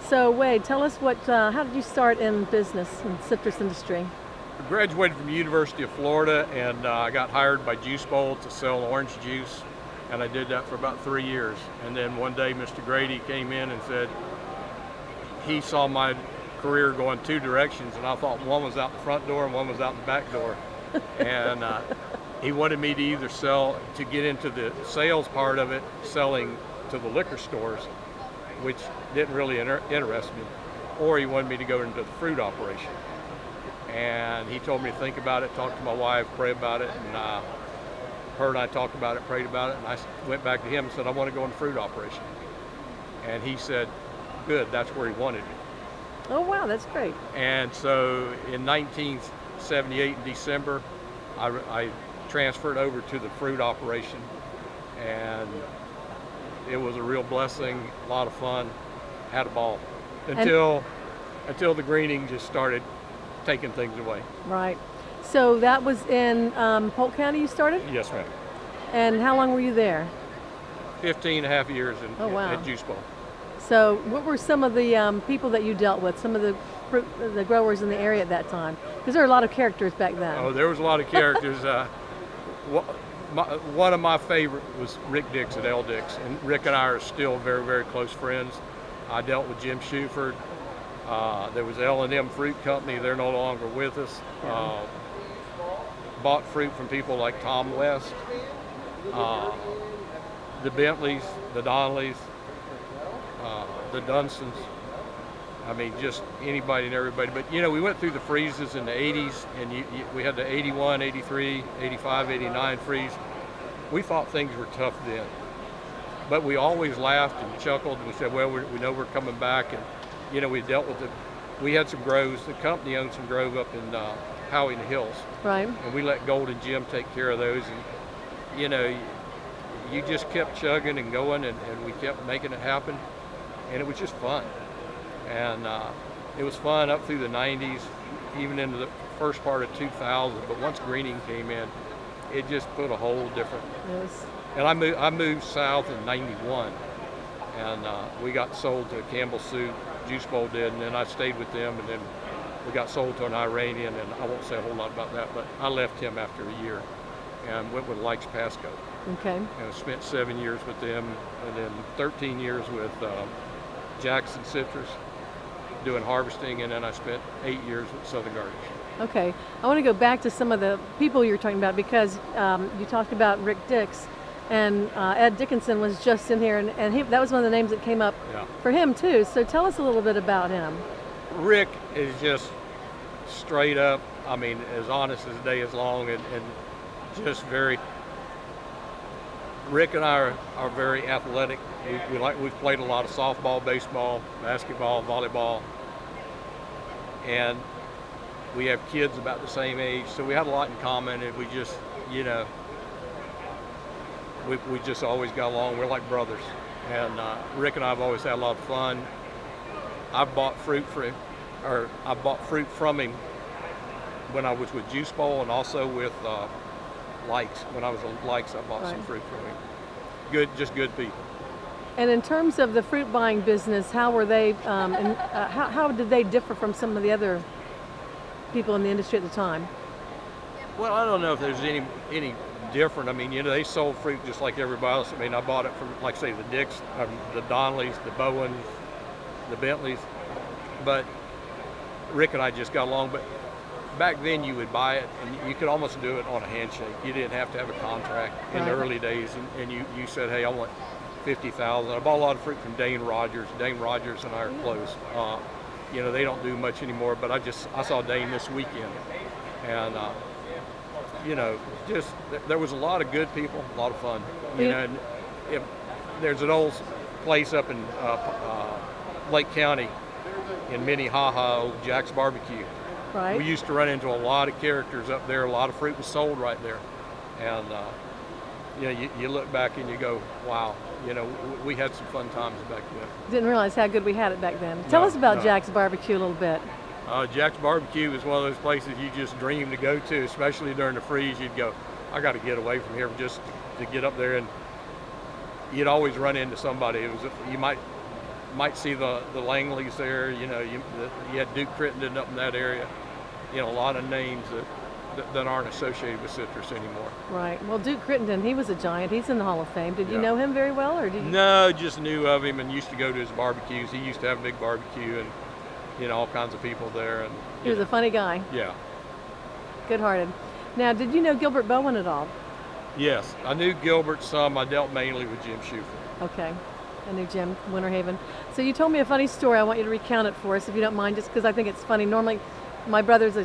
So Wade, tell us how did you start in business in the citrus industry? I graduated from the University of Florida, and I got hired by Juice Bowl to sell orange juice, and I did that for about 3 years. And then one day Mr. Grady came in and said he saw my career going two directions, and I thought one was out the front door and one was out the back door. And he wanted me to either to get into the sales part of it, selling to the liquor stores, which didn't really interest me, or he wanted me to go into the fruit operation. And he told me to think about it, talk to my wife, pray about it, and her and I talked about it, prayed about it, and I went back to him and said, I want to go in the fruit operation. And he said, good, that's where he wanted me. Oh wow, that's great. And so in 1978, in December, I transferred over to the fruit operation, and it was a real blessing, a lot of fun, had a ball, until the greening just started taking things away. Right. So that was in Polk County you started? Yes, ma'am. And how long were you there? 15 and a half years wow. at Juice Bowl. So what were some of the people that you dealt with, some of the growers in the area at that time? Because there were a lot of characters back then. Oh, there was a lot of characters. One of my favorite was Rick Dix at L. Dix, and Rick and I are still very, very close friends. I dealt with Jim Shuford. There was L&M Fruit Company. They're no longer with us. Yeah. Bought fruit from people like Tom West, the Bentleys, the Donnellys, the Dunsons. I mean, just anybody and everybody. But, you know, we went through the freezes in the 80s, and we had the 81, 83, 85, 89 freeze. We thought things were tough then. But we always laughed and chuckled, and we said, well, we know we're coming back. And, you know, we dealt with it. We had some groves. The company owned some grove up in Howie in the Hills. Right. And we let Golden Jim take care of those. And, you know, you just kept chugging and going, and we kept making it happen. And it was just fun. And it was fun up through the 90s, even into the first part of 2000. But once greening came in, it just put a whole different. Yes. And I moved south in '91, and we got sold to Campbell Soup. Juice Bowl did, and then I stayed with them, and then we got sold to an Iranian, and I won't say a whole lot about that, but I left him after a year and went with Likes Pasco. Okay. And spent 7 years with them, and then 13 years with Jackson Citrus doing harvesting, and then I spent 8 years with Southern Gardens. Okay. I want to go back to some of the people you were talking about, because you talked about Rick Dix, and Ed Dickinson was just in here, and that was one of the names that came up for him too. So tell us a little bit about him. Rick is just straight up, I mean, as honest as the day is long, and just very. Rick and I are very athletic. We've played a lot of softball, baseball, basketball, volleyball, and we have kids about the same age, so we had a lot in common, and we just, you know, we just always got along. We're like brothers, and Rick and I have always had a lot of fun. I bought fruit from him when I was with Juice Bowl, and also with Likes. When I was at Likes, I bought some fruit from him. Just good people. And in terms of the fruit buying business, how were they? How did they differ from some of the other people in the industry at the time? Well, I don't know if there's any different. I mean, you know, they sold fruit just like everybody else. I mean, I bought it from, like I say, the Dix, the Donnellys, the Bowens, the Bentleys. But Rick and I just got along. But back then, you would buy it, and you could almost do it on a handshake. You didn't have to have a contract in the early days. And you said, hey, I want 50,000. I bought a lot of fruit from Dane Rogers. Dane Rogers and I are close. You know, they don't do much anymore, but I saw Dane this weekend, and you know, just there was a lot of good people, a lot of fun. You know, and there's an old place up in Lake County in Minnehaha, old Jack's Barbecue. Right. We used to run into a lot of characters up there. A lot of fruit was sold right there, and you know, you look back and you go, wow. You know, we had some fun times back then. Didn't realize how good we had it back then. Tell us about Jack's Barbecue a little bit. Jack's Barbecue is one of those places you just dream to go to, especially during the freeze. You'd go, I got to get away from here just to get up there, and you'd always run into somebody. You might might see the Langleys there. You know, you had Duke Crittenden up in that area. You know, a lot of names that aren't associated with citrus anymore. Right. Well, Duke Crittenden, he was a giant. He's in the Hall of Fame. Did you know him very well, or did you? No, just knew of him and used to go to his barbecues. He used to have a big barbecue and, you know, all kinds of people there. And he was a funny guy. Yeah. Good-hearted. Now, did you know Gilbert Bowen at all? Yes, I knew Gilbert some. I dealt mainly with Jim Schufer. Okay. I knew Jim, Winter Haven. So you told me a funny story. I want you to recount it for us, if you don't mind, just because I think it's funny. Normally, my brother's a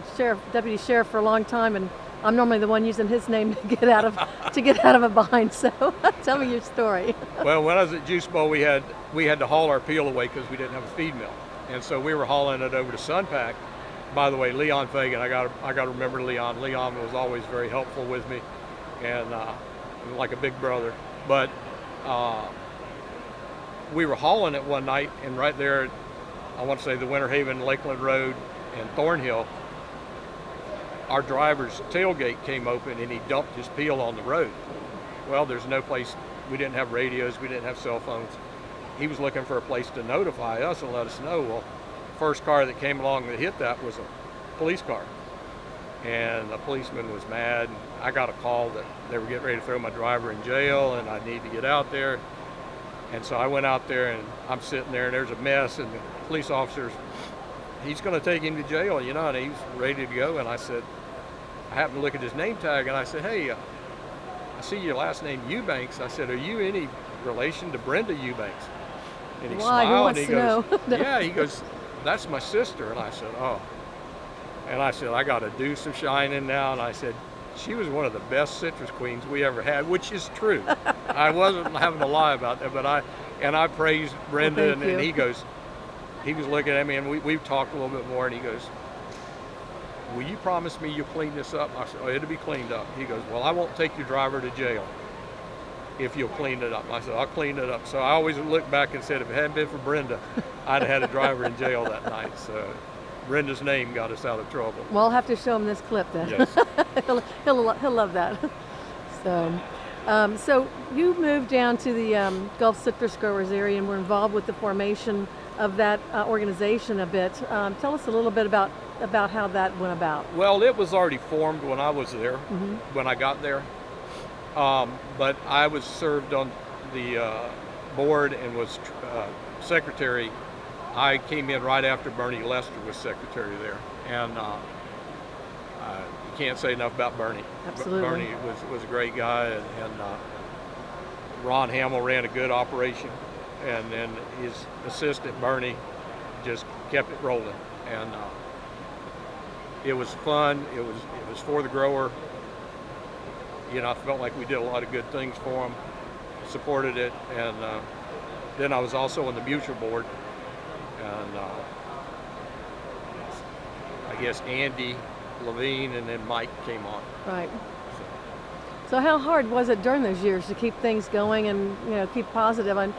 deputy sheriff for a long time, and I'm normally the one using his name to get out of a bind. So tell me your story. Well, when I was at Juice Bowl, we had to haul our peel away because we didn't have a feed mill, and so we were hauling it over to Sunpack. By the way, Leon Fagan, I got to remember Leon. Leon was always very helpful with me, and like a big brother. But we were hauling it one night, and right there, I want to say the Winter Haven, Lakeland Road, and Thornhill, our driver's tailgate came open and he dumped his peel on the road. Well, there's no place, we didn't have radios, we didn't have cell phones. He was looking for a place to notify us and let us know. Well, first car that came along that hit that was a police car. And the policeman was mad. And I got a call that they were getting ready to throw my driver in jail and I need to get out there. And so I went out there and I'm sitting there and there's a mess and the police officers, he's going to take him to jail, you know, and he's ready to go. And I said, I happened to look at his name tag and I said, hey, I see your last name Eubanks. I said, are you any relation to Brenda Eubanks? And he smiled and he goes, yeah, he goes, that's my sister. And I said, oh. And I said, I got a deuce of shining now. And I said, she was one of the best citrus queens we ever had, which is true. I wasn't having to lie about that, but I praised Brenda, well, and he goes, he was looking at me, and we've talked a little bit more, and he goes, will you promise me you'll clean this up? I said, oh, it'll be cleaned up. He goes, well, I won't take your driver to jail if you'll clean it up. I said, I'll clean it up. So I always look back and said, if it hadn't been for Brenda, I'd have had a driver in jail that night. So Brenda's name got us out of trouble. Well, I'll have to show him this clip then. Yes. he'll love that. So you moved down to the Gulf Citrus Growers area and were involved with the formation of that organization a bit. Tell us a little bit about how that went about. Well, it was already formed when I was there, when I got there. But I was served on the board and was secretary. I came in right after Bernie Lester was secretary there, and you can't say enough about Bernie. Absolutely. Bernie was a great guy, and Ron Hamill ran a good operation, and then his assistant Bernie just kept it rolling, and it was fun. It was for the grower. You know, I felt like we did a lot of good things for them, supported it, and then I was also on the mutual board. And I guess Andy, Levine, and then Mike came on. Right. So how hard was it during those years to keep things going and, you know, keep positive? And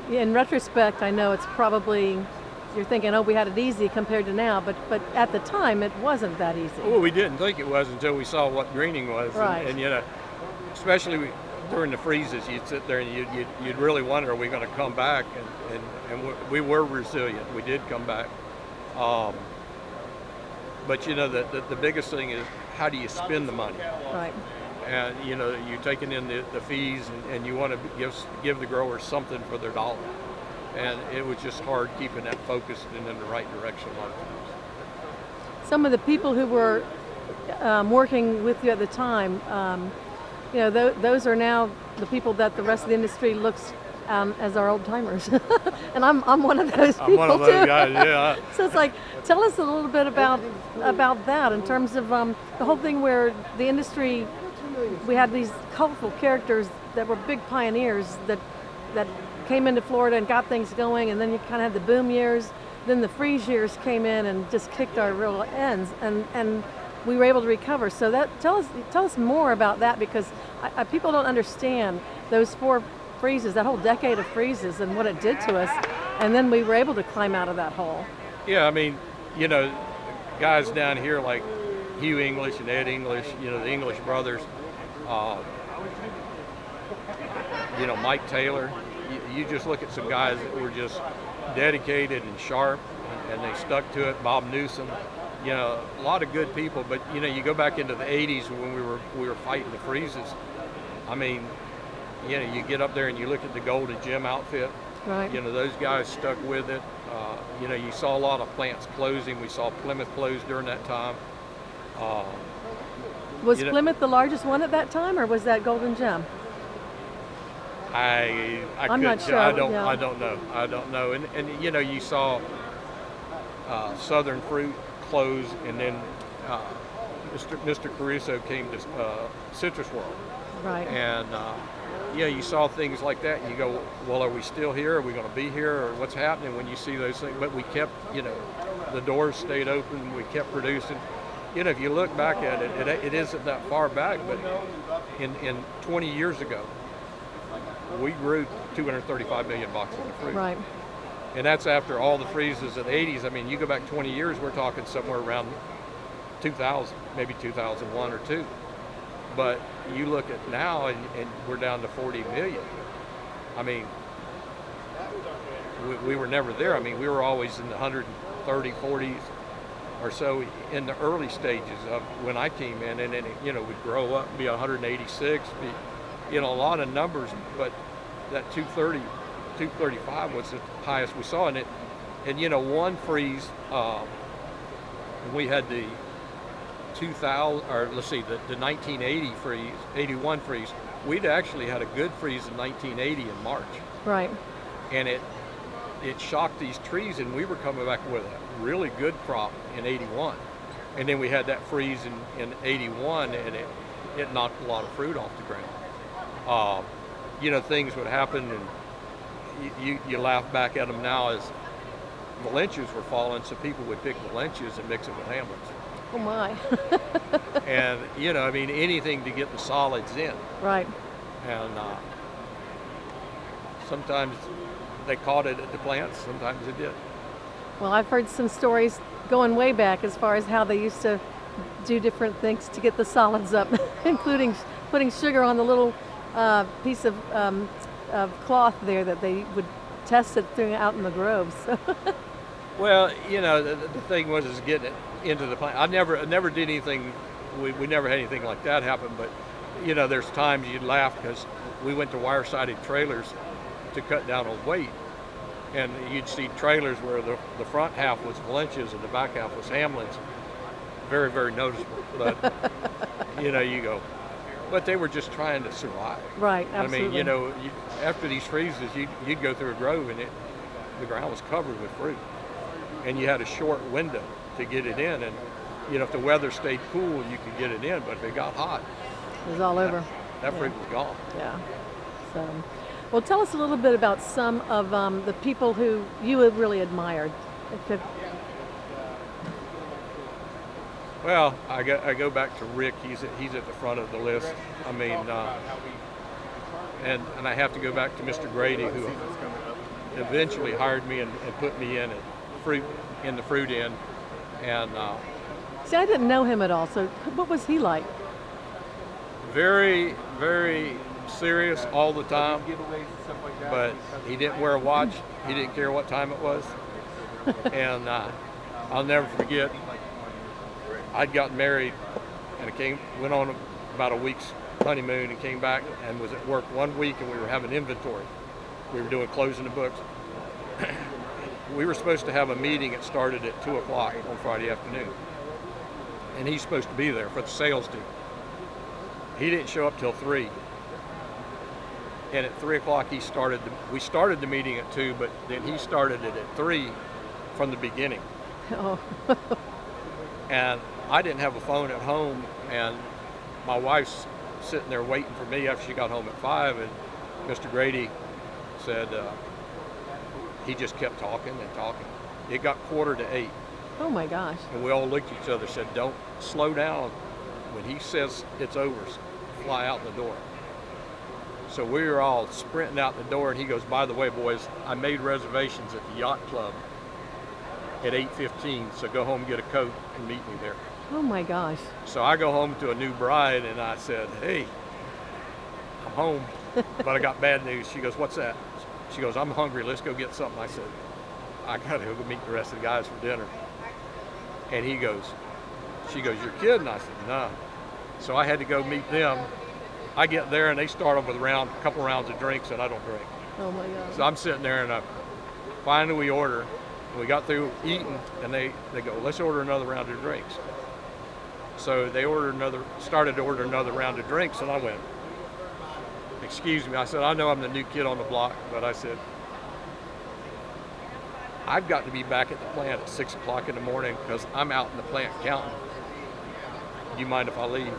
in retrospect, I know it's probably, you're thinking, oh, we had it easy compared to now, but at the time it wasn't that easy. Well, we didn't think it was until we saw what greening was. Right. And you know, especially during the freezes, you'd sit there and you'd really wonder, are we going to come back? And we were resilient. We did come back. But you know, the biggest thing is, how do you spend the money? Right. And you know, you're taking in the fees, and you want to give the growers something for their dollar. And it was just hard keeping that focused and in the right direction a lot of times. Some of the people who were working with you at the time, you know, those are now the people that the rest of the industry looks as our old timers, and I'm one of those people. I'm one of those too. guys, yeah. So it's like, tell us a little bit about that in terms of the whole thing where the industry, we had these colorful characters that were big pioneers that came into Florida and got things going, and then you kind of had the boom years. Then the freeze years came in and just kicked our real ends, and we were able to recover. So that tell us more about that, because people don't understand those 4 freezes, that whole decade of freezes, and what it did to us, and then we were able to climb out of that hole. Yeah, I mean, you know, guys down here like Hugh English and Ed English, you know, the English brothers, you know, Mike Taylor. You just look at some guys that were just dedicated and sharp, and they stuck to it. Bob Newsom, a lot of good people. But you go back into the '80s when we were fighting the freezes. I mean, you get up there and you look at the Golden Gym outfit. Right. Those guys stuck with it. You saw a lot of plants closing. We saw Plymouth close during that time. Was Plymouth the largest one at that time, or was that Golden Gem? I'm not sure. I don't know. And you saw Southern Fruit close, and then Mr. Caruso came to Citrus World. Right. And you saw things like that, and you go, well, are we still here? Are we going to be here? Or what's happening when you see those things? But we kept, the doors stayed open. We kept producing. If you look back at it, it isn't that far back, but in 20 years ago, we grew 235 million boxes of fruit. Right. And that's after all the freezes of the 80s. I mean, you go back 20 years, we're talking somewhere around 2000, maybe 2001 or 2. But you look at now, and we're down to 40 million. I mean, we were never there. I mean, we were always in the 130, 40s or so in the early stages of when I came in, and then would grow up, be 186, be, a lot of numbers, but that 230, 235 was the highest we saw in it. And one freeze, we had the 2000, or let's see, the 1980 freeze, 81 freeze. We'd actually had a good freeze in 1980 in March. Right. And it shocked these trees, and we were coming back with a really good crop in 81. And then we had that freeze in 81, and it knocked a lot of fruit off the ground. Things would happen, and you laugh back at them now as Valencias were falling, so people would pick Valencias and mix it with Hamlins. Oh my. And, I mean, anything to get the solids in. Right. And sometimes they caught it at the plants, sometimes it did. Well, I've heard some stories going way back as far as how they used to do different things to get the solids up, including putting sugar on the little piece of cloth there that they would test it through out in the groves. Well, the thing was is getting it into the plant. I never did anything. We never had anything like that happen. But there's times you'd laugh because we went to wire-sided trailers to cut down on weight, and you'd see trailers where the front half was Valencias and the back half was Hamlins. Very, very noticeable. But you go. But they were just trying to survive. Right. Absolutely. I mean, after these freezes, you'd go through a grove, and the ground was covered with fruit, and you had a short window to get it in. And if the weather stayed cool, you could get it in. But if it got hot, it was all over. That fruit was gone. Yeah. So, well, tell us a little bit about some of the people who you have really admired. Well, I go back to Rick. He's at the front of the list. I mean, and I have to go back to Mr. Grady, who eventually hired me and put me in the fruit end. And see, I didn't know him at all. So, what was he like? Very, very serious all the time. But he didn't wear a watch. He didn't care what time it was. And I'll never forget. I'd gotten married, and went on about a week's honeymoon, and came back and was at work 1 week, and we were having inventory. We were doing closing the books. We were supposed to have a meeting that started at 2 o'clock on Friday afternoon, and he's supposed to be there for the sales team. He didn't show up till 3, and at 3 o'clock we started the meeting at 2, but then he started it at 3 from the beginning. Oh. And I didn't have a phone at home, and my wife's sitting there waiting for me after she got home at 5, and Mr. Grady said he just kept talking and talking. It got 7:45. Oh my gosh. And we all looked at each other and said, don't slow down. When he says it's over, fly out the door. So we were all sprinting out the door, and he goes, by the way, boys, I made reservations at the yacht club at 8:15, so go home and get a coat and meet me there. Oh my gosh. So I go home to a new bride, and I said, hey, I'm home, but I got bad news. She goes, what's that? She goes, I'm hungry, let's go get something. I said, I got to go meet the rest of the guys for dinner. And she goes, you're kidding? I said, no. So I had to go meet them. I get there and they start off with a couple rounds of drinks, and I don't drink. Oh my God. So I'm sitting there, and finally we order. We got through eating, and they go, let's order another round of drinks. So they started to order another round of drinks, and I went, excuse me. I said, I know I'm the new kid on the block, but I said, I've got to be back at the plant at 6 o'clock in the morning because I'm out in the plant counting. Do you mind if I leave?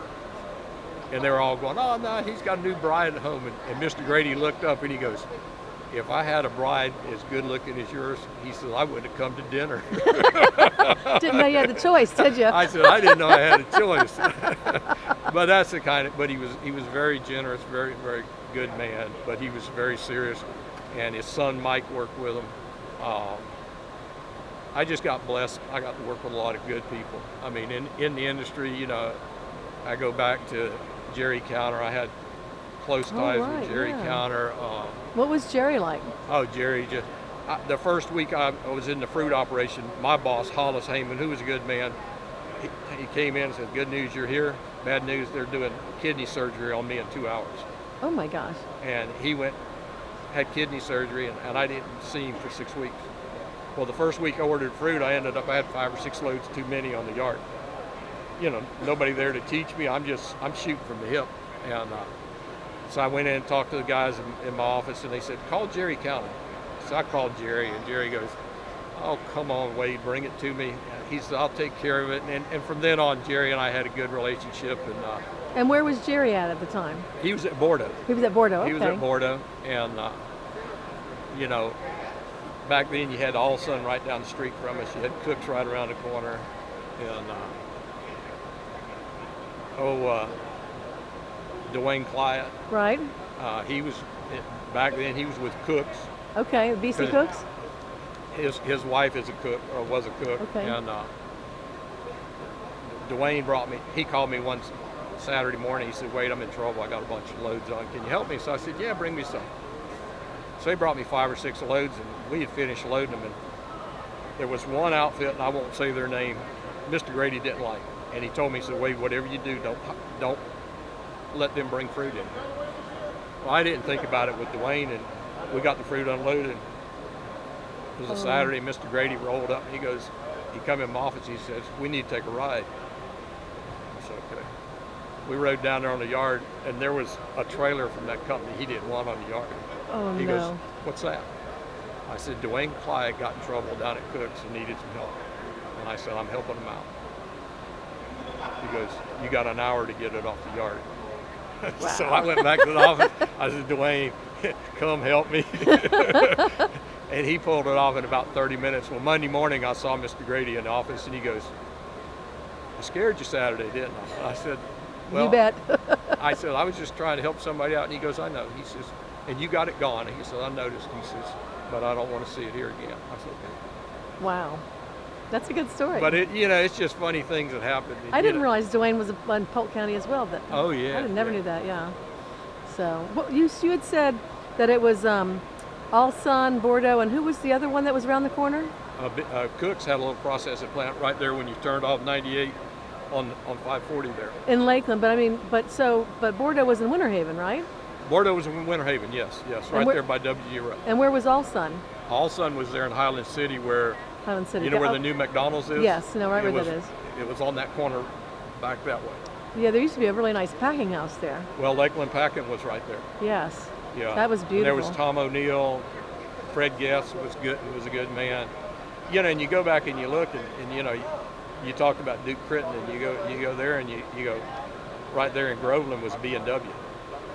And they were all going, oh, no, he's got a new bride at home. And Mr. Grady looked up and he goes, if I had a bride as good looking as yours, he says, I wouldn't have come to dinner. Didn't know you had the choice, did you? I said, I didn't know I had a choice. But that's the kind of, but he was very generous, very, very good man, but he was very serious. And his son, Mike, worked with him. I just got blessed. I got to work with a lot of good people. I mean, in the industry, you know, I go back to Jerry Counter. I had close ties with Jerry Counter. What was Jerry like? Oh, Jerry, the first week I was in the fruit operation, my boss, Hollis Heyman, who was a good man, he came in and said, good news, you're here. Bad news, they're doing kidney surgery on me in 2 hours. Oh my gosh. And he had kidney surgery, and I didn't see him for 6 weeks. Well, the first week I ordered fruit, I had 5 or 6 loads too many on the yard. You know, nobody there to teach me. I'm shooting from the hip. And so I went in and talked to the guys in my office, and they said, call Jerry Counter. So I called Jerry, and Jerry goes, oh, come on, Wade, bring it to me. He said, I'll take care of it. And from then on, Jerry and I had a good relationship. And where was Jerry at the time? He was at Bordeaux. He was at Bordeaux, okay. He was at Bordeaux, and, you know, back then you had All Sun right down the street from us. You had Cooks right around the corner. And, Dwayne Clyott. Right. Back then he was with Cooks. Okay, BC Cooks? His wife is a cook, or was a cook. Okay. And Dwayne he called me one Saturday morning. He said, Wade, I'm in trouble. I got a bunch of loads on. Can you help me? So I said, yeah, bring me some. So they brought me 5 or 6 loads, and we had finished loading them. And there was one outfit, and I won't say their name, Mr. Grady didn't like. And he told me, he said, Wade, whatever you do, don't let them bring fruit in. Well, I didn't think about it with Dwayne, and we got the fruit unloaded. It was a Saturday. Mr. Grady rolled up, and he come in my office, and he says, we need to take a ride. I said, okay. We rode down there on the yard, and there was a trailer from that company he didn't want on the yard. Oh, he no. goes, what's that? I said, Dwayne Clyott got in trouble down at Cooks and needed some help. And I said, I'm helping him out. He goes, you got an hour to get it off the yard. Wow. So I went back to the office. I said, Dwayne, come help me. And he pulled it off in about 30 minutes. Well, Monday morning I saw Mr. Grady in the office, and he goes, I scared you Saturday, didn't I? I said, well, you bet. I said, I was just trying to help somebody out. And he goes, I know. He says, and you got it gone. He said, I noticed. He says, but I don't want to see it here again. I said, okay. Wow. That's a good story. But it's just funny things that happen. I didn't realize Dwayne was in Polk County as well. Oh yeah. I never knew that. Yeah. So you had said that it was All Sun, Bordeaux, and who was the other one that was around the corner? Cooks had a little processing plant right there when you turned off 98 on 540 there. In Lakeland, but Bordeaux was in Winter Haven, right? Bordeaux was in Winter Haven, yes, right there by WG Road. And where was All Sun? All Sun was there in Highland City, where Highland City. You know where the new McDonald's is? Yes, right where that is. It was on that corner back that way. Yeah, there used to be a really nice packing house there. Well, Lakeland Packing was right there. Yes. Yeah. That was beautiful. And there was Tom O'Neill, Fred Guest was good. He was a good man. You know, and you go back and you look, and you know, you talked about Duke Critton, and you go there, and you go right there in Groveland was B&W.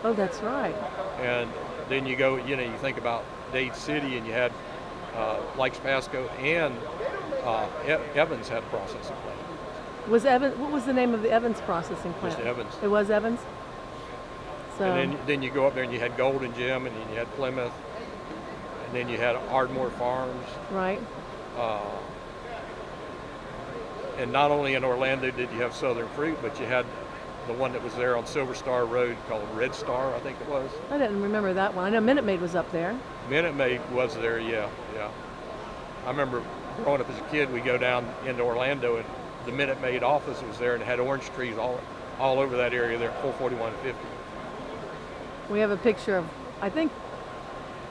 Oh, that's right. And then you go, you think about Dade City, and you had Lakes Pasco and Evans had a processing plant. What was the name of the Evans processing plant? Just Evans. It was Evans? So. And then you go up there and you had Golden Gem, and then you had Plymouth, and then you had Ardmore Farms. Right. And not only in Orlando did you have Southern Fruit, but you had the one that was there on Silver Star Road called Red Star, I think it was. I didn't remember that one. I know Minute Maid was up there. Minute Maid was there, yeah. I remember growing up as a kid, we go down into Orlando, and the Minute Maid office was there, and it had orange trees all over that area there, 441 and 50. We have a picture of, I think,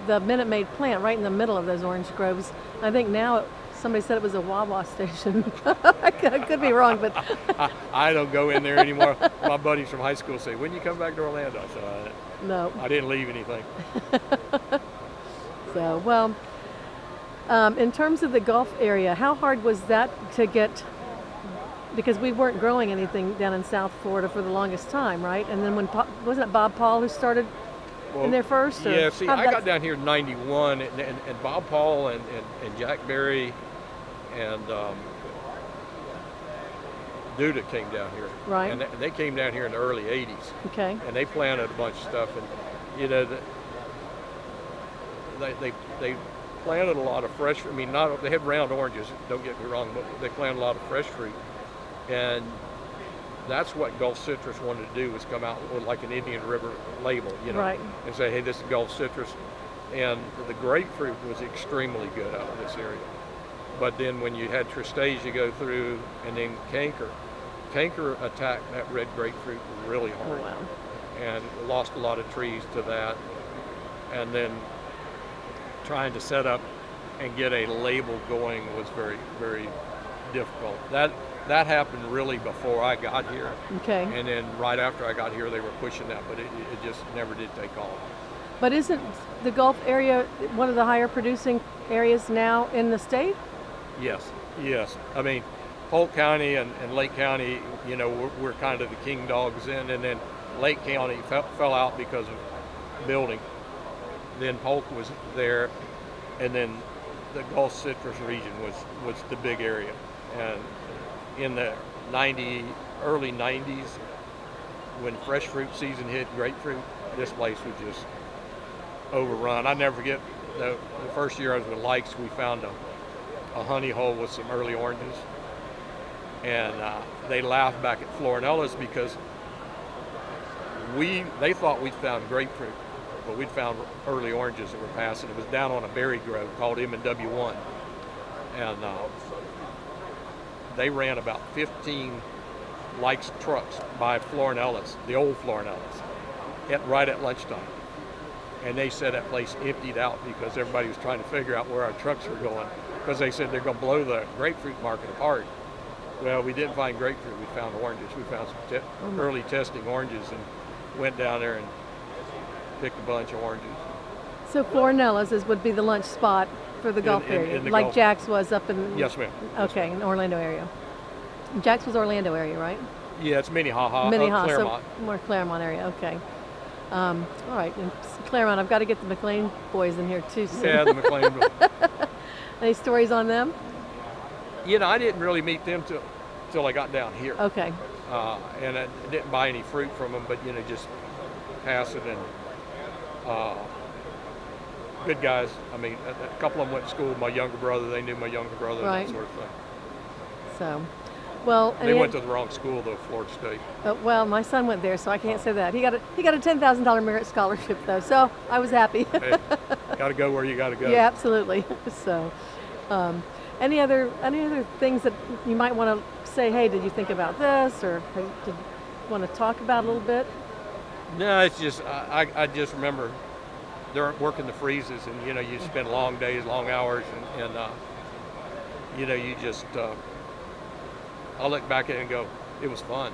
the Minute Maid plant right in the middle of those orange groves. I think now somebody said it was a Wawa station. I could be wrong, but I don't go in there anymore. My buddies from high school say, "When you come back to Orlando?" I said, no. I didn't leave anything. So, well, in terms of the Gulf area, how hard was that to get, because we weren't growing anything down in South Florida for the longest time, right? And then wasn't it Bob Paul who started in there first? Or yeah, see, I got down here in 91, and Bob Paul and Jack Berry and Duda came down here. Right. And they came down here in the early 80s. Okay. And they planted a bunch of stuff, and you know, they planted a lot of fresh. I mean, they had round oranges. Don't get me wrong, but they planted a lot of fresh fruit, and that's what Gulf Citrus wanted to do, was come out with like an Indian River label, you know, right, and say, hey, this is Gulf Citrus. And the grapefruit was extremely good out of this area. But then when you had Tristasia go through, and then Canker attacked that red grapefruit really hard. Oh, wow. And lost a lot of trees to that. And then trying to set up and get a label going was very, very difficult. That happened really before I got here. Okay. And then right after I got here, they were pushing that, but it just never did take off. But isn't the Gulf area one of the higher producing areas now in the state? Yes. I mean, Polk County and Lake County, you know, we're kind of the king dogs in, and then Lake County fell out because of building. Then Polk was there, and then the Gulf Citrus region was the big area. And in the early 90s, when fresh fruit season hit, grapefruit, this place was just overrun. I never forget the first year I was with Likes, we found a honey hole with some early oranges, and they laughed back at Florinellas because they thought we'd found grapefruit, but we'd found early oranges that were passing. It was down on a berry grove called M&W1, and they ran about 15 Likes trucks by Florinellas, the old Florinellas, right at lunchtime. And they said that place emptied out because everybody was trying to figure out where our trucks were going, because they said they're going to blow the grapefruit market apart. Well, we didn't find grapefruit. We found oranges. We found some early testing oranges, and went down there and picked a bunch of oranges. So Florinellas would be the lunch spot for the Gulf area, in the like Gulf. Jack's was up in. Yes, ma'am. Okay, in Orlando area. Jack's was Orlando area, right? Yeah, it's Minnehaha, Claremont. So more Claremont area. Okay. All right, in Claremont, I've got to get the McLean boys in here too soon. Yeah, the McLean. Any stories on them? You know, I didn't really meet them till I got down here. Okay. And I didn't buy any fruit from them, but, you know, just pass it, and good guys. I mean, a couple of them went to school with my younger brother. They knew my younger brother, right, and that sort of thing. So, well. They went to the wrong school, though, Florida State. Well, my son went there, so I can't say that. He got a $10,000 merit scholarship, though, so I was happy. Hey, got to go where you got to go. Yeah, absolutely. So, any other things that you might want to say? Hey, did you think about this, or did you want to talk about a little bit? No, it's just I just remember they're working the freezes, and you know, you spend long days, long hours, and you know, you just I look back at it and go, it was fun.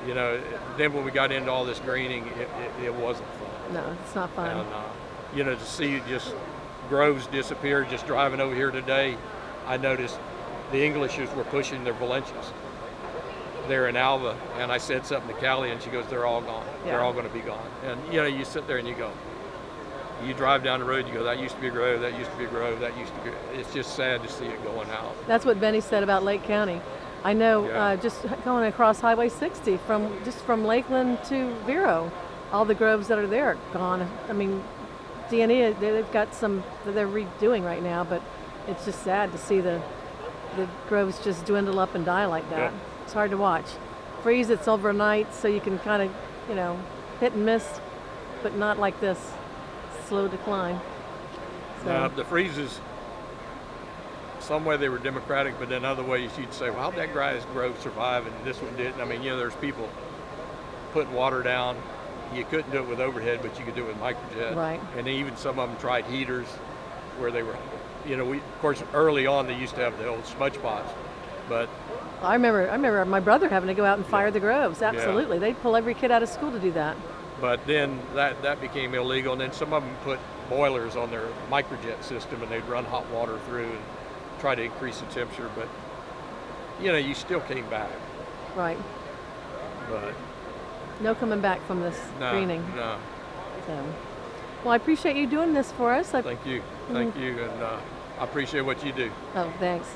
You know, then when we got into all this greening, it wasn't fun. No, it's not fun. And you know, to see just groves disappear. Just driving over here today, I noticed the Englishes were pushing their Valencias there in Alva, and I said something to Callie, and she goes, they're all gone. Yeah. They're all going to be gone. And you know, you sit there and you go, you drive down the road, you go, that used to be a grove, that used to be a grove, that used to be. It's just sad to see it going out. That's what Benny said about Lake County. I know, Yeah. just going across Highway 60 from Lakeland to Vero, all the groves that are there are gone. I mean, D&E, they've got some that they're redoing right now, but it's just sad to see the groves just dwindle up and die like that. Yeah. It's hard to watch. Freeze, it's overnight, so you can kind of, you know, hit and miss, but not like this slow decline. So, The freezes some way they were democratic, but then other ways you'd say, well, how'd that guy's growth survive and this one didn't? I mean, there's people putting water down. You couldn't do it with overhead, but you could do it with microjet. Right. And even some of them tried heaters where they were, of course, early on they used to have the old smudge pots, but I remember my brother having to go out and fire the groves. Absolutely. They'd pull every kid out of school to do that. But then that became illegal, and then some of them put boilers on their microjet system, and they'd run hot water through and try to increase the temperature, but you still came back. Right. But no coming back from this greening. No. So, well, I appreciate you doing this for us. Thank you, and I appreciate what you do. Oh, thanks.